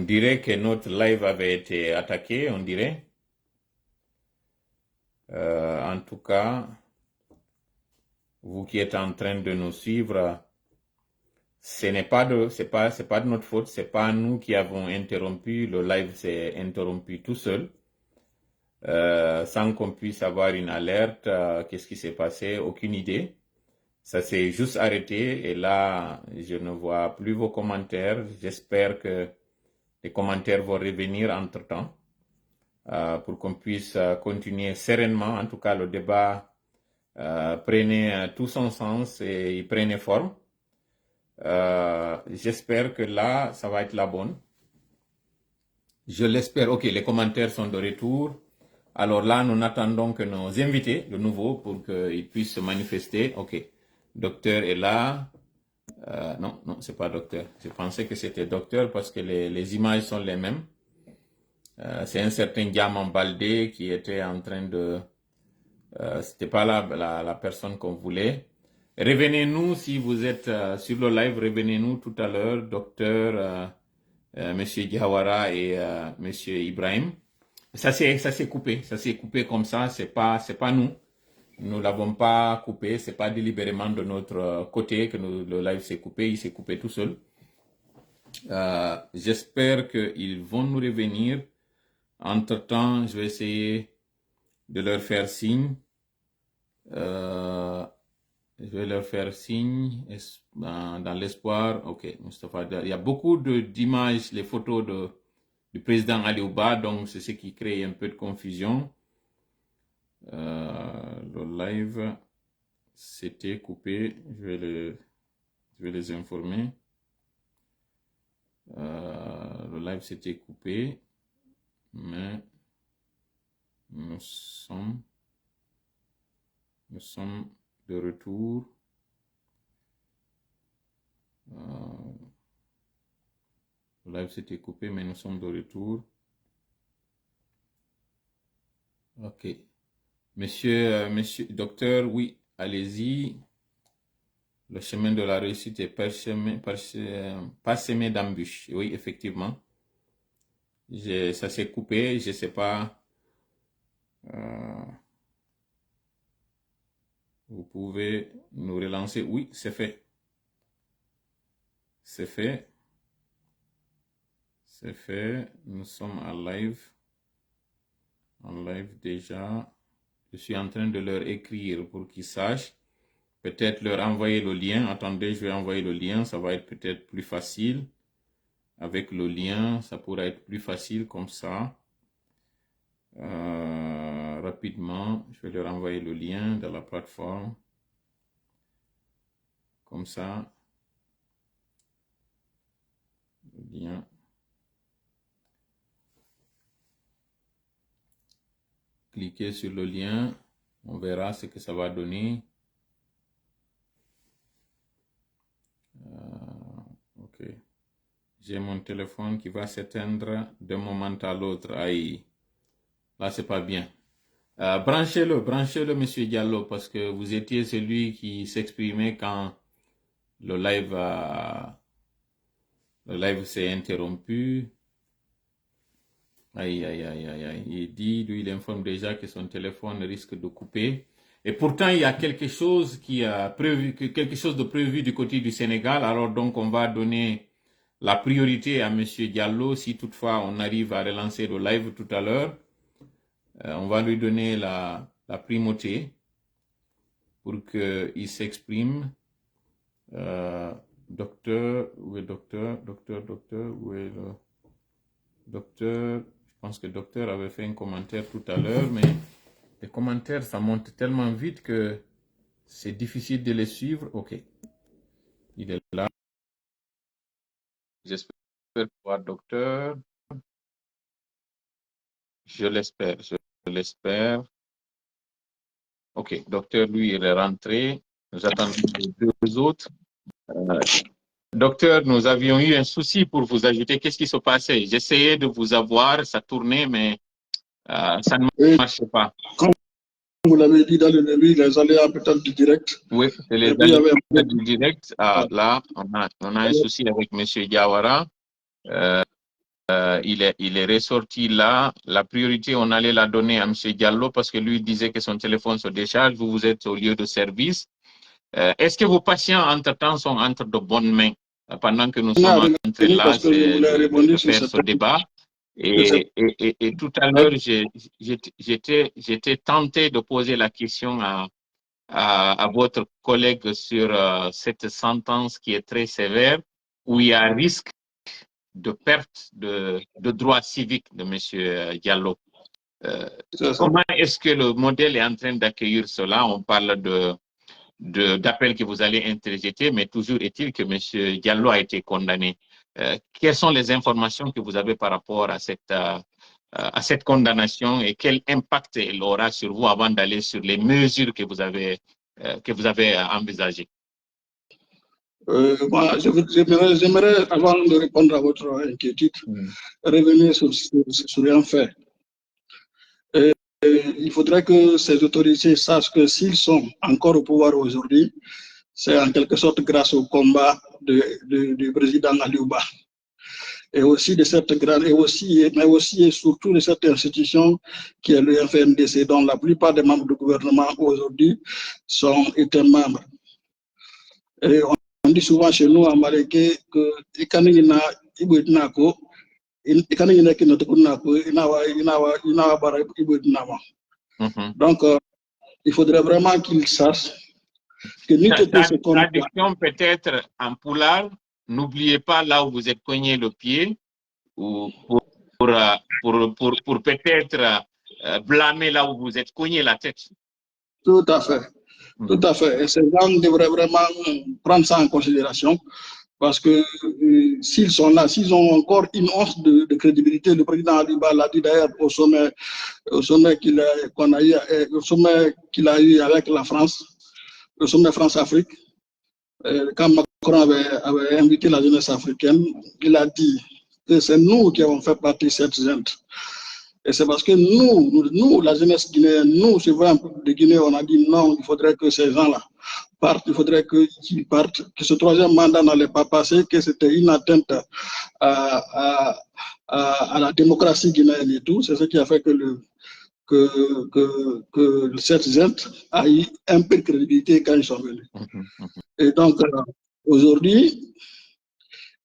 On dirait que notre live avait été attaqué, on dirait. En tout cas, vous qui êtes en train de nous suivre, ce n'est pas de notre faute, c'est pas nous qui avons interrompu. Le live s'est interrompu tout seul, sans qu'on puisse avoir une alerte. Qu'est-ce qui s'est passé? Aucune idée. Ça s'est juste arrêté et là, je ne vois plus vos commentaires. J'espère que les commentaires vont revenir entre-temps pour qu'on puisse continuer sereinement. En tout cas, le débat prenait tout son sens et il prenait forme. J'espère que là, ça va être la bonne. Je l'espère. Ok, les commentaires sont de retour. Alors là, nous n'attendons que nos invités, de nouveau, pour qu'ils puissent se manifester. Ok, docteur est là. Non, c'est pas docteur. Je pensais que c'était docteur parce que les images sont les mêmes. C'est un certain Diamant Baldé qui était en train de... c'était pas la personne qu'on voulait. Revenez-nous si vous êtes sur le live, revenez-nous tout à l'heure, docteur, monsieur Diawara et monsieur Ibrahim. Ça s'est coupé comme ça, c'est pas nous. Nous l'avons pas coupé, c'est pas délibérément de notre côté que le live s'est coupé, il s'est coupé tout seul. J'espère qu'ils vont nous revenir. Entre-temps, je vais essayer de leur faire signe. Je vais leur faire signe dans l'espoir. Ok, Mustafa, il y a beaucoup d'images, les photos du président Ali Ouba, donc c'est ce qui crée un peu de confusion. Le live s'était coupé. Je vais les informer. Le live s'était coupé, mais nous sommes de retour. Le live s'était coupé, mais nous sommes de retour. Ok. Monsieur, docteur, oui, allez-y. Le chemin de la réussite est parsemé d'embûches. Oui, effectivement. Ça s'est coupé, je ne sais pas. Vous pouvez nous relancer. Oui, c'est fait. C'est fait. C'est fait. Nous sommes en live. En live déjà. Je suis en train de leur écrire pour qu'ils sachent. Peut-être leur envoyer le lien. Attendez, je vais envoyer le lien. Ça va être peut-être plus facile. Avec le lien, ça pourra être plus facile comme ça. Rapidement, je vais leur envoyer le lien de la plateforme. Comme ça. Le lien. Cliquez sur le lien. On verra ce que ça va donner. Ok. J'ai mon téléphone qui va s'éteindre d'un moment à l'autre. Aïe. Là, c'est pas bien. Branchez-le, monsieur Diallo, parce que vous étiez celui qui s'exprimait quand le live s'est interrompu. Aïe, aïe, aïe, aïe, aïe. Il dit, lui, il informe déjà que son téléphone risque de couper. Et pourtant, il y a quelque chose de prévu du côté du Sénégal. Alors donc, on va donner la priorité à monsieur Diallo. Si toutefois on arrive à relancer le live tout à l'heure, on va lui donner la primauté pour qu'il s'exprime. Docteur, où est docteur? Où est le docteur? Je pense que le docteur avait fait un commentaire tout à l'heure, mais les commentaires, ça monte tellement vite que c'est difficile de les suivre. Ok, il est là. J'espère voir docteur. Je l'espère. Ok, docteur, lui, il est rentré. Nous attendons les deux autres. Docteur, nous avions eu un souci pour vous ajouter. Qu'est-ce qui se passait? J'essayais de vous avoir, ça tournait, mais ça ne marchait pas. Comme vous l'avez dit dans le début, les aléas peut-être du direct. Oui, c'est les aléas du direct. Là, on a un souci avec M. Diawara. il est ressorti là. La priorité, on allait la donner à M. Diallo parce que lui disait que son téléphone se décharge. Vous êtes au lieu de service. Est-ce que vos patients, entre-temps, sont entre de bonnes mains pendant que nous sommes en train là de faire ce débat? Et tout à l'heure, j'étais tenté de poser la question à votre collègue sur cette sentence qui est très sévère, où il y a un risque de perte de droits civiques de M. Diallo. Comment est-ce que le modèle est en train d'accueillir cela? On parle d'appels que vous allez interjeter, mais toujours est-il que M. Diallo a été condamné. Quelles sont les informations que vous avez par rapport à cette condamnation et quel impact elle aura sur vous avant d'aller sur les mesures que vous avez envisagées? J'aimerais, avant de répondre à votre inquiétude, revenir sur un fait. Il faudrait que ces autorités sachent que s'ils sont encore au pouvoir aujourd'hui, c'est en quelque sorte grâce au combat du président Aliouba. Et aussi de cette grande, mais aussi et surtout de cette institution qui est le FNDC, dont la plupart des membres du gouvernement aujourd'hui étaient membres. Et on dit souvent chez nous en Maréké que donc, il faudrait vraiment qu'ils sachent que traduction peut-être en poulard, n'oubliez pas là où vous êtes cogné le pied, ou pour peut-être blâmer là où vous êtes cogné la tête. Tout à fait. Tout à fait. Et ces gens devraient vraiment prendre ça en considération. Parce que s'ils sont là, s'ils ont encore une once de crédibilité, le président Aliba l'a dit d'ailleurs au sommet qu'il a eu avec la France, le sommet France-Afrique, quand Macron avait invité la jeunesse africaine, il a dit que c'est nous qui avons fait partie de cette junte. Et c'est parce que nous, la jeunesse guinéenne, nous, citoyens de Guinée, on a dit non, il faudrait que ces gens-là partent, il faudrait qu'ils partent, que ce troisième mandat n'allait pas passer, que c'était une atteinte à la démocratie guinéenne et tout. C'est ce qui a fait que cette junte a eu un peu de crédibilité quand ils sont venus. Et donc, aujourd'hui,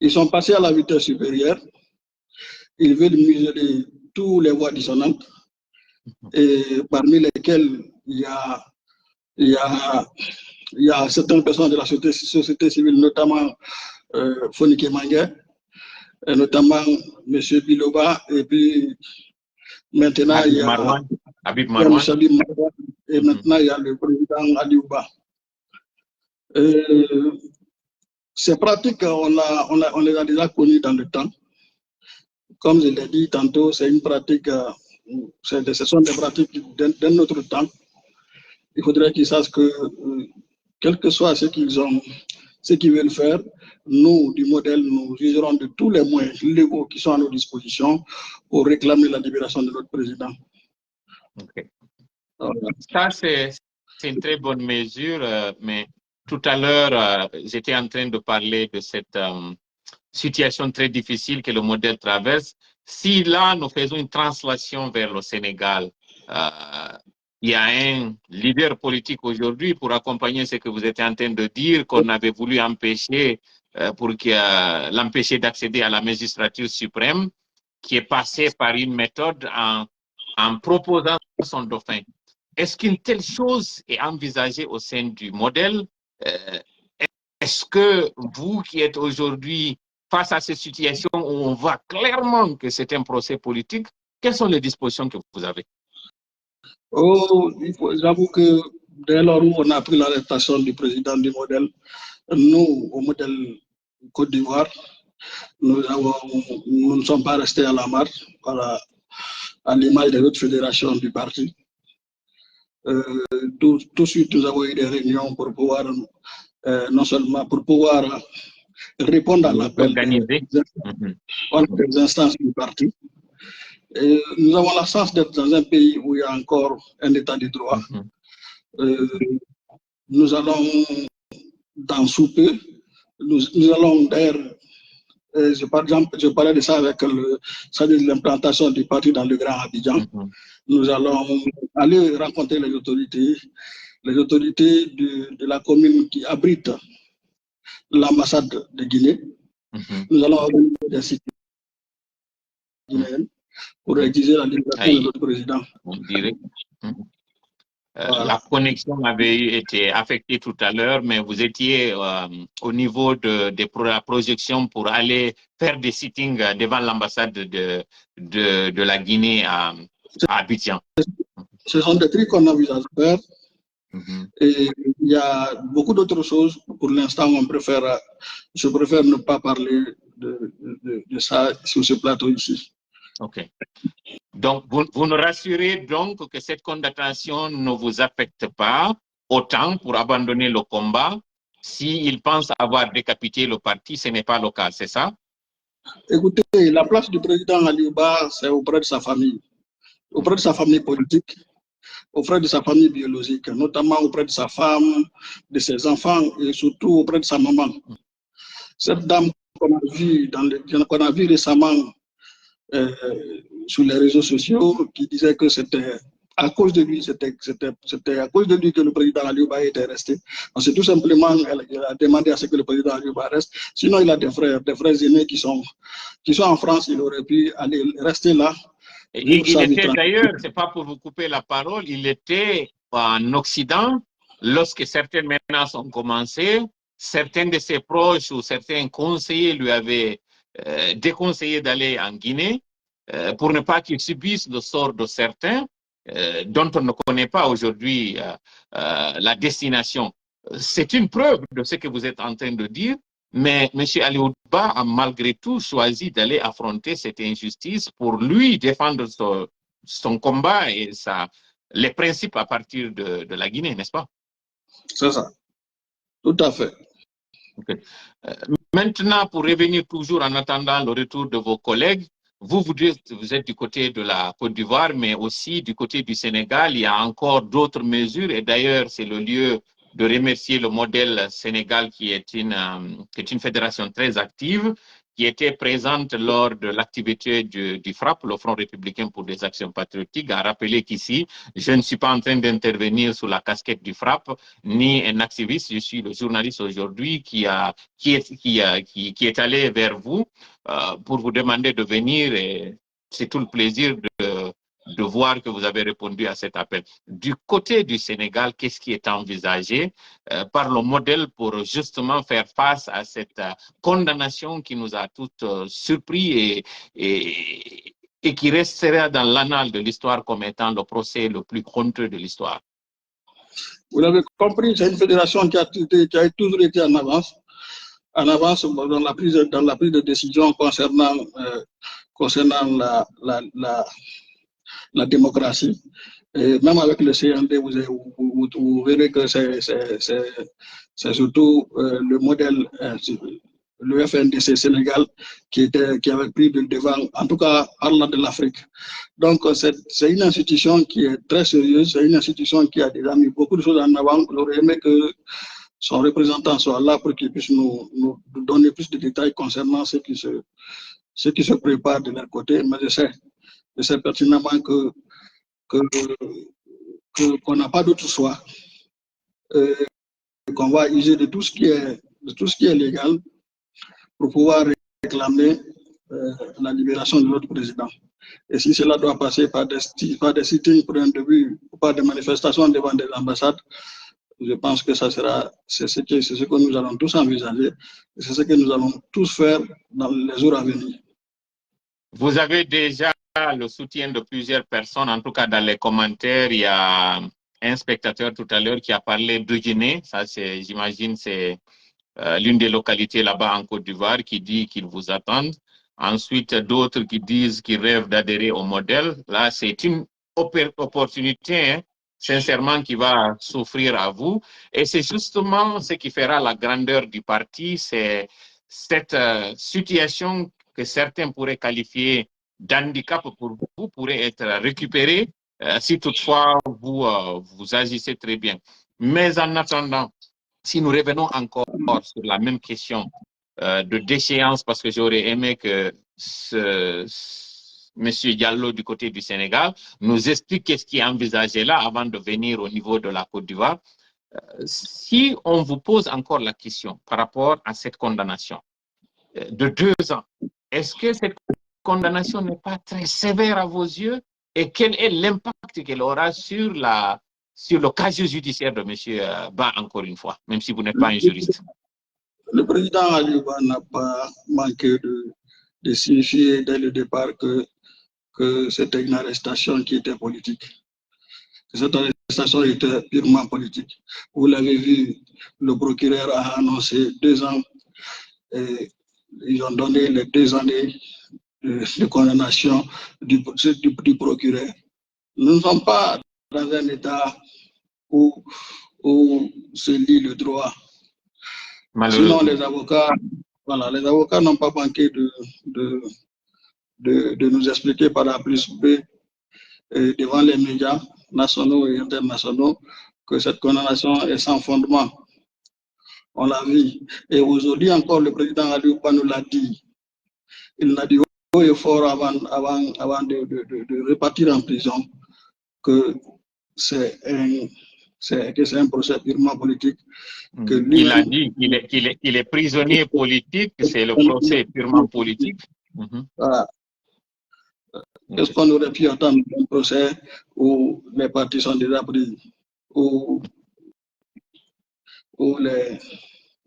ils sont passés à la vitesse supérieure. Ils veulent museler tous les voix dissonantes, et parmi lesquelles il y a certaines personnes de la société civile, notamment Fonike Mangue, et notamment M. Biloba, et puis maintenant il y a Habib Marwan, et maintenant il y a le président Aliouba. Ces pratiques, on les a déjà connues dans le temps. Comme je l'ai dit tantôt, c'est une pratique, ce sont des pratiques d'un autre temps. Il faudrait qu'ils sachent que, quel que soit ce qu'ils veulent faire, nous, du modèle, nous userons de tous les moyens légaux qui sont à nos dispositions pour réclamer la libération de notre président. Okay. Ça, c'est une très bonne mesure, mais tout à l'heure, j'étais en train de parler de cette situation très difficile que le modèle traverse. Si là, nous faisons une translation vers le Sénégal, il y a un leader politique aujourd'hui pour accompagner ce que vous êtes en train de dire, qu'on avait voulu empêcher, l'empêcher d'accéder à la magistrature suprême, qui est passé par une méthode en proposant son dauphin. Est-ce qu'une telle chose est envisagée au sein du modèle? Est-ce que vous qui êtes aujourd'hui face à cette situation où on voit clairement que c'est un procès politique, quelles sont les dispositions que vous avez? J'avoue que dès lors où on a pris l'arrestation du président du modèle, nous, au modèle Côte d'Ivoire, nous ne sommes pas restés à la marge, à l'image des autres fédérations du parti. Tout de suite, nous avons eu des réunions pour pouvoir, non seulement pour pouvoir répondre à l'appel des instances du parti. Et nous avons la chance d'être dans un pays où il y a encore un état de droit. Nous allons, dans sous peu, nous allons d'ailleurs Par exemple, je parlais de ça avec l'implantation du parti dans le Grand Abidjan. Nous allons aller rencontrer les autorités de la commune qui abrite l'ambassade de Guinée. Nous allons organiser des sites guinéens pour exiger la libération de notre président. On dirait. La connexion avait été affectée tout à l'heure, mais vous étiez au niveau de la projection pour aller faire des sittings devant l'ambassade de la Guinée à Abidjan. Ce sont des trucs qu'on envisage de faire. Et il y a beaucoup d'autres choses. Pour l'instant, je préfère ne pas parler de ça sur ce plateau ici. Ok. Donc, vous nous rassurez donc que cette condamnation ne vous affecte pas autant pour abandonner le combat. S'il pense avoir décapité le parti, ce n'est pas le cas, c'est ça? Écoutez, la place du président Aliouba, c'est auprès de sa famille. Auprès de sa famille politique, auprès de sa famille biologique, notamment auprès de sa femme, de ses enfants et surtout auprès de sa maman. Cette dame qu'on a vue récemment sur les réseaux sociaux qui disait que c'était à cause de lui, c'était à cause de lui que le président Aliouba était resté. C'est tout simplement, elle a demandé à ce que le président Aliouba reste. Sinon, il a des frères aînés qui sont en France, il aurait pu aller rester là. Il était d'ailleurs, c'est pas pour vous couper la parole, il était en Occident lorsque certaines menaces ont commencé. Certains de ses proches ou certains conseillers lui avaient déconseillé d'aller en Guinée pour ne pas qu'il subisse le sort de certains dont on ne connaît pas aujourd'hui la destination. C'est une preuve de ce que vous êtes en train de dire, mais M. Aliouba a malgré tout choisi d'aller affronter cette injustice pour lui défendre son combat et les principes à partir de la Guinée, n'est-ce pas? C'est ça, tout à fait. Okay. Maintenant, pour revenir toujours en attendant le retour de vos collègues, vous êtes du côté de la Côte d'Ivoire, mais aussi du côté du Sénégal. Il y a encore d'autres mesures et d'ailleurs, c'est le lieu de remercier le modèle Sénégal qui est une fédération très active, qui était présente lors de l'activité du FRAP, le Front républicain pour des actions patriotiques, a rappelé qu'ici, je ne suis pas en train d'intervenir sous la casquette du FRAP, ni un activiste, je suis le journaliste aujourd'hui qui est allé vers vous pour vous demander de venir et c'est tout le plaisir de voir que vous avez répondu à cet appel. Du côté du Sénégal, qu'est-ce qui est envisagé par le modèle pour justement faire face à cette condamnation qui nous a toutes surpris et qui restera dans l'annale de l'histoire comme étant le procès le plus honteux de l'histoire? Vous l'avez compris, c'est une fédération qui a toujours été en avance dans la prise de décision concernant la démocratie. Et même avec le CND, vous verrez que c'est surtout le modèle, le FNDC Sénégal qui avait pris le devant, en tout cas parlant de l'Afrique. Donc c'est une institution qui est très sérieuse, c'est une institution qui a déjà mis beaucoup de choses en avant. J'aurais aimé que son représentant soit là pour qu'il puisse nous donner plus de détails concernant ce qui se prépare de leur côté. Mais je sais pertinemment qu'on n'a pas d'autre choix, qu'on va user de tout ce qui est légal pour pouvoir réclamer la libération de notre président. Et si cela doit passer par des sittings pour un début, par des manifestations devant des ambassades, je pense que c'est ce que nous allons tous envisager, et c'est ce que nous allons tous faire dans les jours à venir. Vous avez déjà le soutien de plusieurs personnes, en tout cas dans les commentaires, il y a un spectateur tout à l'heure qui a parlé de Guinée, ça j'imagine c'est l'une des localités là-bas en Côte d'Ivoire qui dit qu'ils vous attendent. Ensuite, d'autres qui disent qu'ils rêvent d'adhérer au modèle. Là, c'est une opportunité, hein, sincèrement, qui va s'offrir à vous. Et c'est justement ce qui fera la grandeur du parti, c'est cette situation que certains pourraient qualifier d'handicap pour vous, pourrait être récupérée si toutefois vous agissez très bien. Mais en attendant, si nous revenons encore sur la même question, de déchéance, parce que j'aurais aimé que Monsieur Diallo du côté du Sénégal nous explique qu'est-ce qui est envisagé là avant de venir au niveau de la Côte d'Ivoire. Si on vous pose encore la question par rapport à cette condamnation de 2 ans, est-ce que cette condamnation n'est pas très sévère à vos yeux et quel est l'impact qu'elle aura sur le casier judiciaire de M. Ba, encore une fois, même si vous n'êtes pas un juriste? Le président Aliouba n'a pas manqué de signifier dès le départ que c'était une arrestation qui était politique. Cette arrestation était purement politique. Vous l'avez vu, le procureur a annoncé 2 ans et ils ont donné les 2 années de condamnation du procureur. Nous ne sommes pas dans un état où se lit le droit. Sinon, les avocats n'ont pas manqué de nous expliquer par A plus B devant les médias nationaux et internationaux que cette condamnation est sans fondement. On l'a vu. Et aujourd'hui encore, le président Aliouba nous l'a dit. Il l'a dit haut et fort avant de repartir en prison que c'est un procès purement politique. Il a dit qu'il est prisonnier politique, que c'est le procès purement politique. Voilà. Est-ce qu'on aurait pu attendre un procès où les parties sont déjà prises, où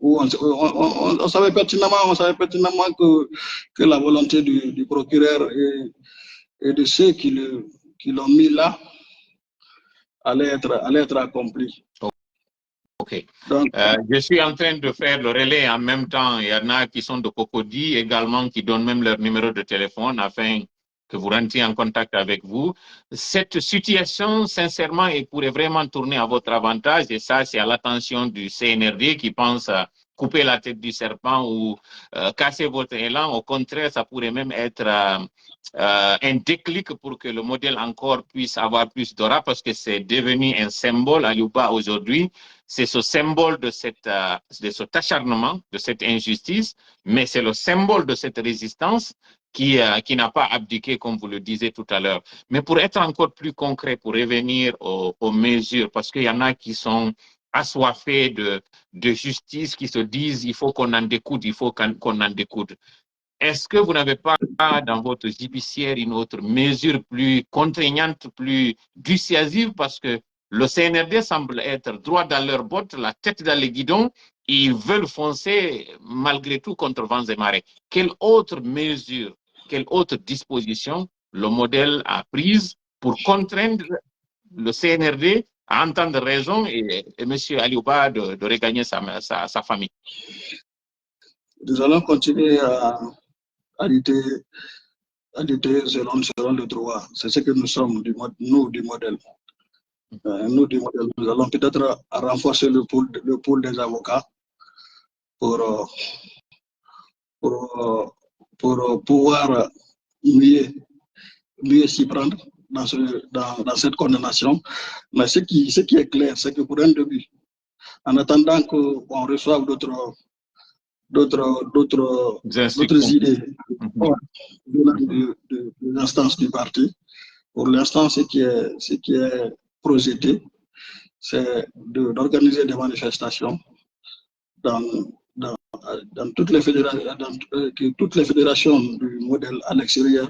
on savait pertinemment que la volonté du procureur et de ceux qui l'ont mis là allait être accomplie. Ok. Donc, je suis en train de faire le relais en même temps. Il y en a qui sont de Cocody également, qui donnent même leur numéro de téléphone afin que vous rentriez en contact avec vous. Cette situation, sincèrement, elle pourrait vraiment tourner à votre avantage et ça, c'est à l'attention du CNRD qui pense à couper la tête du serpent ou casser votre élan. Au contraire, ça pourrait même être un déclic pour que le modèle encore puisse avoir plus d'aura parce que c'est devenu un symbole à Aliouba aujourd'hui. C'est ce symbole de cet acharnement, de cette injustice, mais c'est le symbole de cette résistance qui n'a pas abdiqué, comme vous le disiez tout à l'heure. Mais pour être encore plus concret, pour revenir aux mesures, parce qu'il y en a qui sont assoiffés de justice, qui se disent il faut qu'on en découde, il faut qu'on en découde. Est-ce que vous n'avez pas dans votre judiciaire une autre mesure plus contraignante, plus dissuasive, parce que le CNRD semble être droit dans leurs bottes, la tête dans les guidons, ils veulent foncer malgré tout contre vents et marées. Quelle autre mesure, quelle autre disposition le modèle a prise pour contraindre le CNRD à entendre raison et M. Aliouba de regagner sa famille? Nous allons continuer à lutter selon le droit. C'est ce que nous sommes, nous, du modèle. Nous allons peut-être renforcer le pool des avocats pour pouvoir mieux s'y prendre dans cette condamnation. Mais ce qui est clair, c'est que pour un début, en attendant qu'on reçoive d'autres idées des instances du parti, pour l'instant, ce qui est projeté, c'est d'organiser des manifestations dans toutes les fédérations du modèle à l'extérieur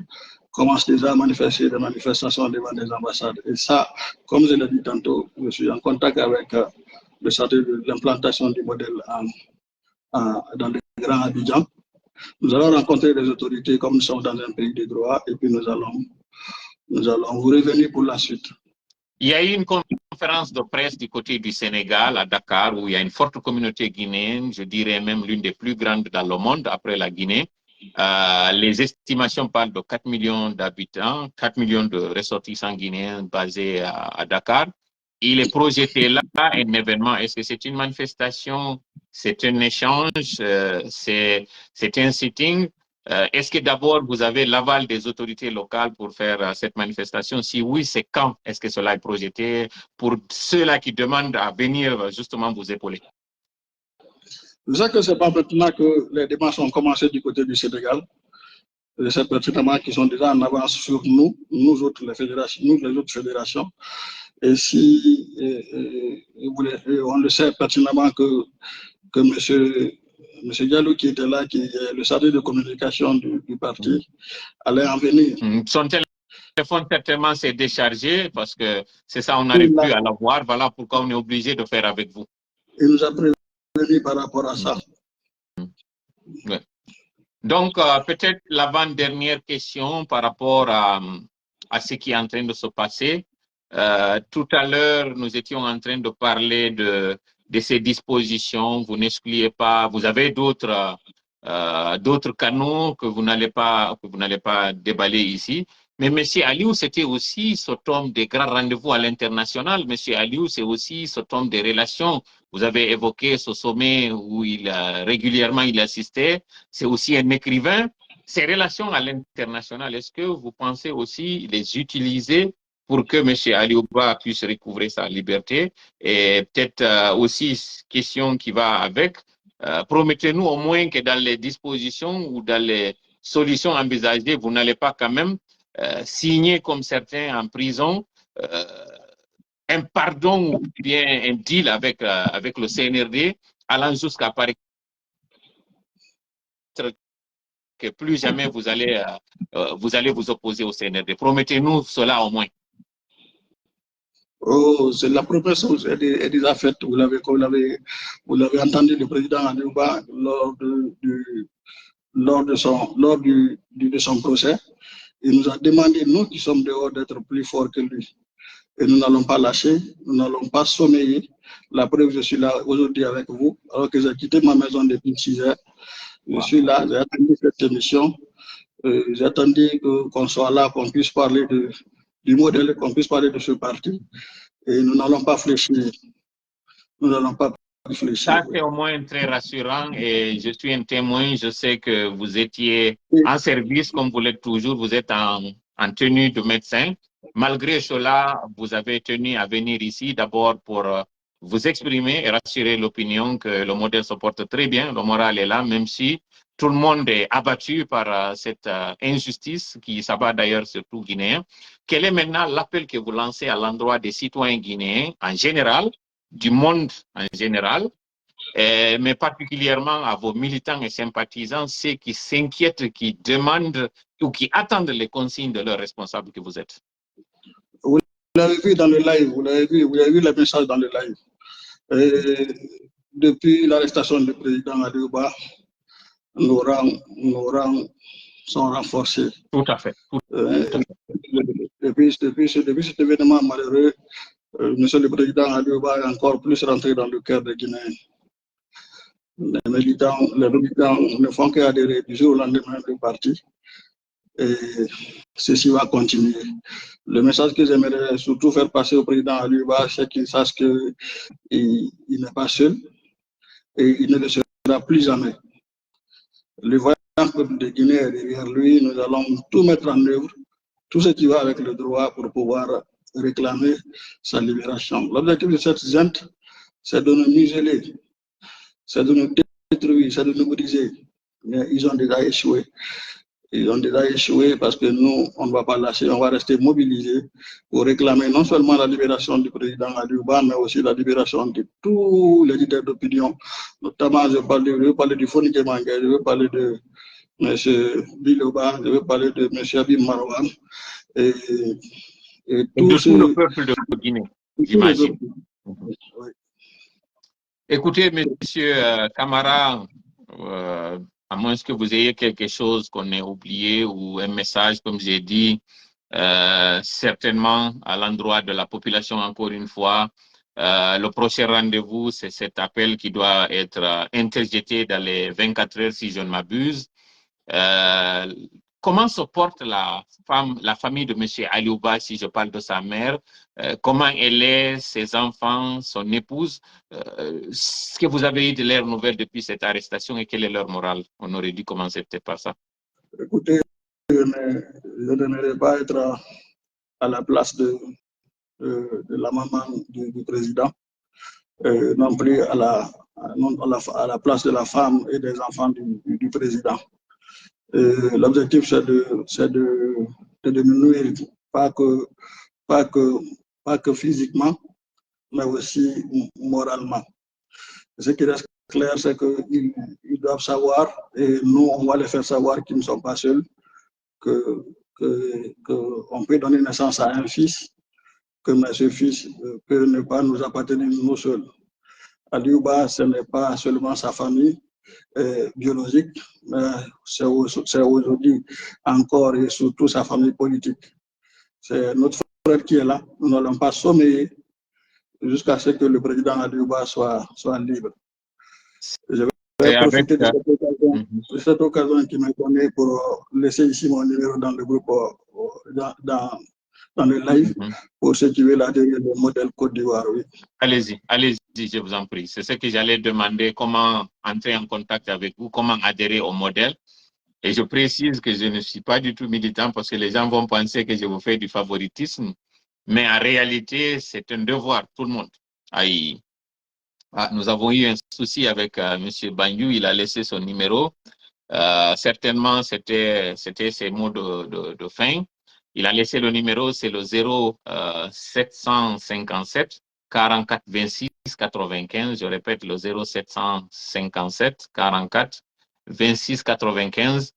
commencent déjà à manifester des manifestations devant des ambassades. Et ça, comme je l'ai dit tantôt, je suis en contact avec le chargé de l'implantation du modèle dans les grands Abidjan. Nous allons rencontrer des autorités comme nous sommes dans un pays de droit et puis nous allons vous revenir pour la suite. Il y a eu une conférence de presse du côté du Sénégal, à Dakar, où il y a une forte communauté guinéenne, je dirais même l'une des plus grandes dans le monde après la Guinée. Les estimations parlent de 4 millions d'habitants, 4 millions de ressortissants guinéens basés à Dakar. Il est projeté là un événement. Est-ce que c'est une manifestation? C'est un échange? C'est un sitting? Est-ce que d'abord vous avez l'aval des autorités locales pour faire cette manifestation? Si oui, c'est quand est-ce que cela est projeté pour ceux-là qui demandent à venir justement vous épauler? Je sais que ce n'est pas maintenant que les démarches ont commencé du côté du Sénégal. Je sais pertinemment qu'ils sont déjà en avance sur nous, nous autres, les fédérations, nous, les autres fédérations. Et si on le sait pertinemment que M. Diallo, qui était là, qui est le chargé de communication du parti, allait en venir. Son téléphone certainement s'est déchargé parce que c'est ça, on n'arrive plus à l'avoir. Voilà pourquoi on est obligé de faire avec vous. Il nous a prévenu par rapport à ça. Ouais. Donc, peut-être l'avant-dernière question par rapport à ce qui est en train de se passer. Tout à l'heure, nous étions en train de parler de ces dispositions. Vous n'excluez pas, vous avez d'autres canaux que vous n'allez pas déballer ici. Mais M. Aliou, c'était aussi ce tome des grands rendez-vous à l'international. M. Aliou, c'est aussi ce tome des relations. Vous avez évoqué ce sommet où régulièrement il assistait. C'est aussi un écrivain. Ces relations à l'international, est-ce que vous pensez aussi les utiliser pour que M. Aliouba puisse recouvrer sa liberté? Et peut-être aussi, question qui va avec, promettez-nous au moins que dans les dispositions ou dans les solutions envisagées, vous n'allez pas quand même signer comme certains en prison un pardon ou bien un deal avec le CNRD allant jusqu'à paraître que plus jamais vous allez vous opposer au CNRD. Promettez-nous cela au moins. Oh, c'est la promesse est déjà faite. Vous l'avez entendu le président Aliouba lors de son procès. Il nous a demandé, nous qui sommes dehors, d'être plus forts que lui. Et nous n'allons pas lâcher, nous n'allons pas sommeiller. La preuve, je suis là aujourd'hui avec vous, alors que j'ai quitté ma maison depuis 6 heures. Je suis là, j'ai attendu cette émission. J'ai attendu qu'on soit là, qu'on puisse parler du modèle, qu'on puisse parler de ce parti. Et nous n'allons pas fléchir. Nous n'allons pas fléchir. Ça, c'est au moins très rassurant et je suis un témoin. Je sais que vous étiez en service, comme vous l'êtes toujours. Vous êtes en tenue de médecin. Malgré cela, vous avez tenu à venir ici d'abord pour vous exprimer et rassurer l'opinion que le modèle se porte très bien. Le moral est là, même si tout le monde est abattu par cette injustice qui s'abat d'ailleurs sur tout Guinéen. Quel est maintenant l'appel que vous lancez à l'endroit des citoyens guinéens en général, du monde en général, mais particulièrement à vos militants et sympathisants, ceux qui s'inquiètent, qui demandent ou qui attendent les consignes de leurs responsables que vous êtes? Vous l'avez vu dans le live, vous avez vu les messages dans le live. Depuis l'arrestation du président Aliouba, nos rangs sont renforcés. Tout à fait. Depuis cet événement malheureux, Monsieur le Président Aliouba est encore plus rentré dans le cœur des Guinéens. Les militants ne font qu'adhérer du jour au lendemain du parti. Et ceci va continuer. Le message que j'aimerais surtout faire passer au président Aliouba, c'est qu'il sache qu'il n'est pas seul et il ne le sera plus jamais. Le voyant peuple de Guinée est derrière lui, nous allons tout mettre en œuvre, tout ce qui va avec le droit pour pouvoir réclamer sa libération. L'objectif de cette junte, c'est de nous museler, c'est de nous détruire, c'est de nous briser. Mais ils ont déjà échoué. Ils ont déjà échoué parce que nous, on ne va pas lâcher, on va rester mobilisés pour réclamer non seulement la libération du président Aliouba, mais aussi la libération de tous les leaders d'opinion. Notamment, je veux parler du Foni Kemangue, je veux parler de M. Biloba, je veux parler de M. Abim Marouane et tout le peuple de Guinée, j'imagine. Oui. Écoutez, monsieur Camara, à moins que vous ayez quelque chose qu'on ait oublié ou un message, comme j'ai dit, certainement à l'endroit de la population, encore une fois, le prochain rendez-vous, c'est cet appel qui doit être interjeté dans les 24 heures, si je ne m'abuse. Comment se porte la famille de M. Aliouba, si je parle de sa mère? Comment elle est, ses enfants, son épouse? Ce que vous avez eu de leurs nouvelles depuis cette arrestation et quelle est leur morale? On aurait dû commencer peut-être par ça. Écoutez, je n'aimerais pas être à la place de la maman du président. non plus à la place de la femme et des enfants du président. L'objectif, c'est de diminuer, pas que, pas, que, pas que physiquement, mais aussi moralement. Ce qui reste clair, c'est qu'ils doivent savoir, et nous, on va les faire savoir qu'ils ne sont pas seuls, qu'on peut donner naissance à un fils, mais ce fils peut ne pas nous appartenir nous seuls. Aliouba, ce n'est pas seulement sa famille biologique, mais c'est aujourd'hui encore et surtout sa famille politique. C'est notre frère qui est là. Nous n'allons pas sommeiller jusqu'à ce que le président Aliouba soit libre. Je vais profiter de cette occasion qui m'est donnée pour laisser ici mon numéro dans le groupe, dans le live, pour ceux qui veulent adhérer au modèle Côte d'Ivoire. Oui. Allez-y, je vous en prie. C'est ce que j'allais demander, comment entrer en contact avec vous, comment adhérer au modèle. Et je précise que je ne suis pas du tout militant parce que les gens vont penser que je vous fais du favoritisme. Mais en réalité, c'est un devoir, tout le monde. Nous avons eu un souci avec M. Banyu, il a laissé son numéro. Certainement, c'était ses mots de fin. Il a laissé le numéro, c'est le 0757 44 26 95. Je répète, le 0757 44 26 95.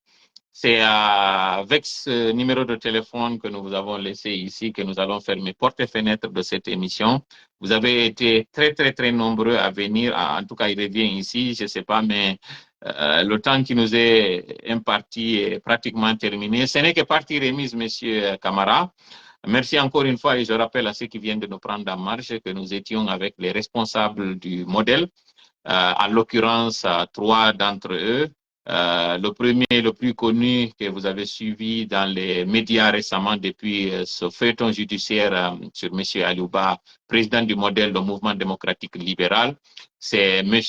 C'est avec ce numéro de téléphone que nous vous avons laissé ici que nous allons fermer porte et fenêtre de cette émission. Vous avez été très, très, très nombreux à venir. En tout cas, il revient ici, je ne sais pas, mais le temps qui nous est imparti est pratiquement terminé. Ce n'est que partie remise, Monsieur Camara. Merci encore une fois et je rappelle à ceux qui viennent de nous prendre en marche que nous étions avec les responsables du modèle, en l'occurrence 3 d'entre eux. Le premier, le plus connu que vous avez suivi dans les médias récemment depuis ce feuilleton judiciaire sur M. Aliouba, président du modèle du mouvement démocratique libéral, c'est M.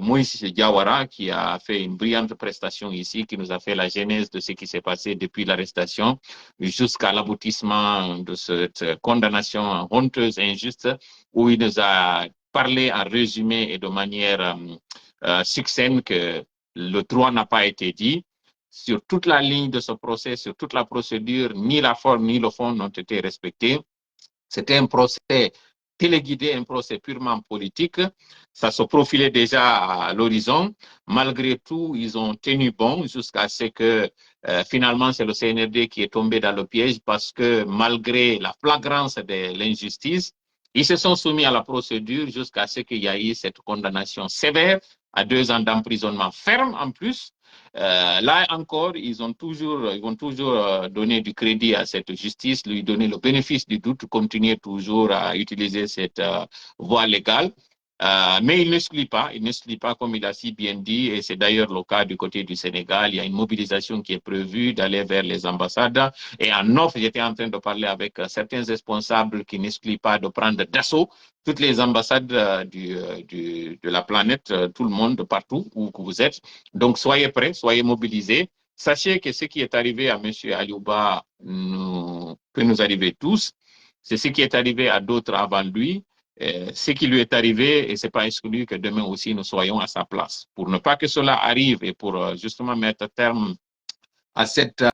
Moïse Diawara qui a fait une brillante prestation ici, qui nous a fait la genèse de ce qui s'est passé depuis l'arrestation jusqu'à l'aboutissement de cette condamnation honteuse et injuste, où il nous a parlé en résumé et de manière succincte que le droit n'a pas été dit. Sur toute la ligne de ce procès, sur toute la procédure, ni la forme ni le fond n'ont été respectés. C'était un procès téléguidé, un procès purement politique. Ça se profilait déjà à l'horizon. Malgré tout, ils ont tenu bon jusqu'à ce que finalement c'est le CNRD qui est tombé dans le piège parce que malgré la flagrance de l'injustice, ils se sont soumis à la procédure jusqu'à ce qu'il y ait eu cette condamnation sévère à 2 ans d'emprisonnement ferme en plus. Là encore, ils vont toujours donner du crédit à cette justice, lui donner le bénéfice du doute, continuer toujours à utiliser cette voie légale. Mais il n'exclut pas, comme il a si bien dit, et c'est d'ailleurs le cas du côté du Sénégal. Il y a une mobilisation qui est prévue d'aller vers les ambassades. Et en offre, j'étais en train de parler avec certains responsables qui n'excluent pas de prendre d'assaut toutes les ambassades de la planète, tout le monde, partout où vous êtes. Donc, soyez prêts, soyez mobilisés. Sachez que ce qui est arrivé à M. Aliouba peut nous arriver tous. C'est ce qui est arrivé à d'autres avant lui. Ce qui lui est arrivé, et ce n'est pas exclu que demain aussi nous soyons à sa place. Pour ne pas que cela arrive et pour justement mettre terme à cette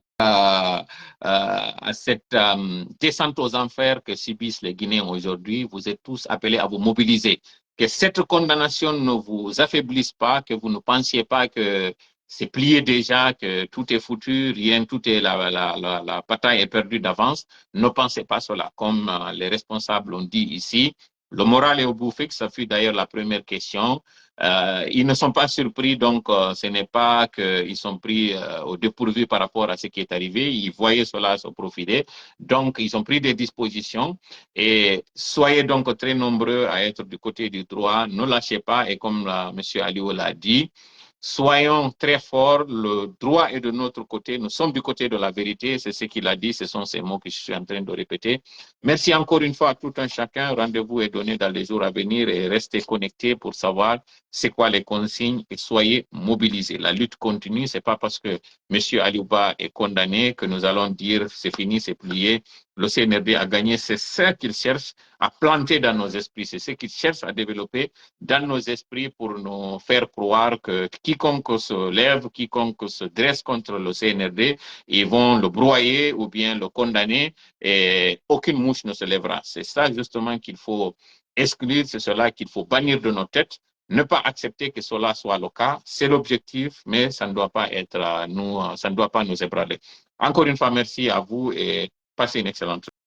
descente aux enfers que subissent les Guinéens aujourd'hui, vous êtes tous appelés à vous mobiliser. Que cette condamnation ne vous affaiblisse pas, que vous ne pensiez pas que c'est plié déjà, que tout est foutu, la bataille est perdue d'avance. Ne pensez pas cela. Comme les responsables l'ont dit ici, le moral est au bout fixe, ça fut d'ailleurs la première question. Ils ne sont pas surpris, donc ce n'est pas qu'ils sont pris au dépourvu par rapport à ce qui est arrivé. Ils voyaient cela se profiler. Donc, ils ont pris des dispositions et soyez donc très nombreux à être du côté du droit. Ne lâchez pas et comme M. Aliou l'a dit, soyons très forts, le droit est de notre côté, nous sommes du côté de la vérité, c'est ce qu'il a dit, ce sont ces mots que je suis en train de répéter. Merci encore une fois à tout un chacun, rendez-vous est donné dans les jours à venir et restez connectés pour savoir c'est quoi les consignes et soyez mobilisés. La lutte continue, c'est pas parce que M. Aliouba est condamné que nous allons dire c'est fini, c'est plié. Le CNRD a gagné, c'est ça qu'il cherche, à planter dans nos esprits. C'est ce qu'ils cherchent à développer dans nos esprits pour nous faire croire que quiconque se lève, quiconque se dresse contre le CNRD, ils vont le broyer ou bien le condamner et aucune mouche ne se lèvera. C'est ça justement qu'il faut exclure, c'est cela qu'il faut bannir de nos têtes. Ne pas accepter que cela soit le cas, c'est l'objectif, mais ça ne doit pas être ça ne doit pas nous ébranler. Encore une fois, merci à vous et passez une excellente journée.